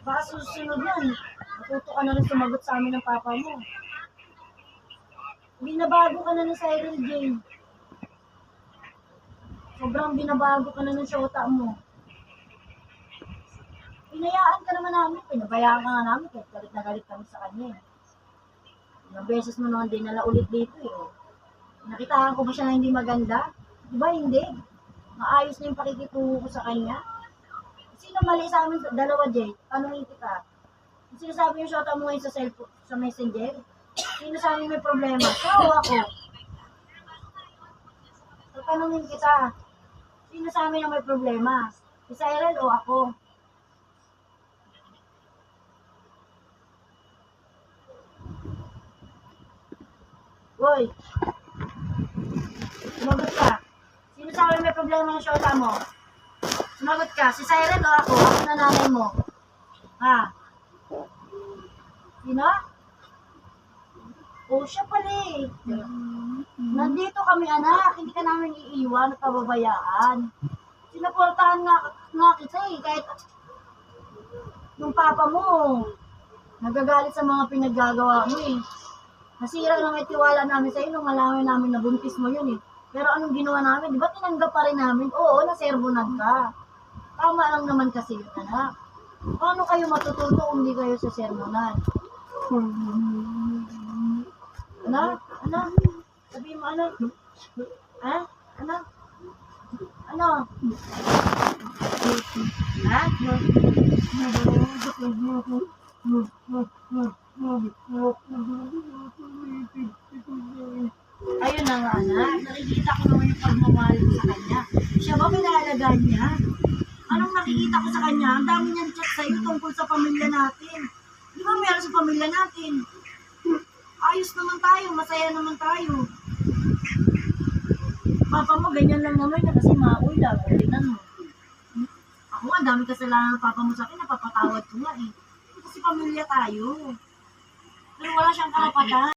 Baka susunod yan. Matuto ka na rin sumagot sa amin ng papa mo. Binabago ka na ng Cyril J. Sobrang binabago ka na ng syota mo. Pinayaan ka naman namin. Pinabayaan ka nga namin. Kahit galit na galit kami sa kanya. Ilang beses mo naman dinala ulit dito eh. Nakitaan ko ba siya na hindi maganda? Diba hindi? Maayos na yung pakikitungo ko sa kanya. Sino mali sa amin? Dalawa, Jay. Tanungin kita. Sinasabi yung shota mo ngayon sa cellphone, sa messenger? Sino sa amin may problema? Siya o ako? So, tanungin kita. Sino sa amin ang may problema? Si Cyril o ako? Hoy! Sumagot ka. Sino sa amin may problema ng shota mo? Sumagot ka. Si Cyril o ako? Ako na nanay mo. Ha? Sino? O, siya pala eh. Nandito kami anak. Hindi ka namin iiwan at pababayaan. Sinaportahan nga kita eh. Kahit yung papa mo, nagagalit sa mga pinaggagawa mo eh. Nasira na may tiwala namin sa'yo nung malaman namin na buntis mo yun eh. Pero anong ginawa namin? Di ba tinanggap pa rin namin? Oo, nasermonan ka. Tama lang naman kasi yun, anak. Paano kayo matututo kung hindi kayo sa sermonan? Anak? Anak? Sabihin mo, anak? Ha? Anak? Ano? Ha? Ayun na nga, anak. Nakikita ko naman yung pagmamahal ko sa kanya. Siya ba pinahalagaan niya? Anong nakikita ko sa kanya? Ang dami niyang chat sa'yo tungkol sa pamilya natin. Di ba meron sa pamilya natin? Ayos naman tayo, masaya naman tayo. Papa mo, ganyan lang naman na kasi mauwi lang. Tingnan mo. Ako nga, dami kasalanan ng papa mo sa akin, napapatawad ko nga eh. Kasi pamilya tayo. Pero wala siyang karapatan.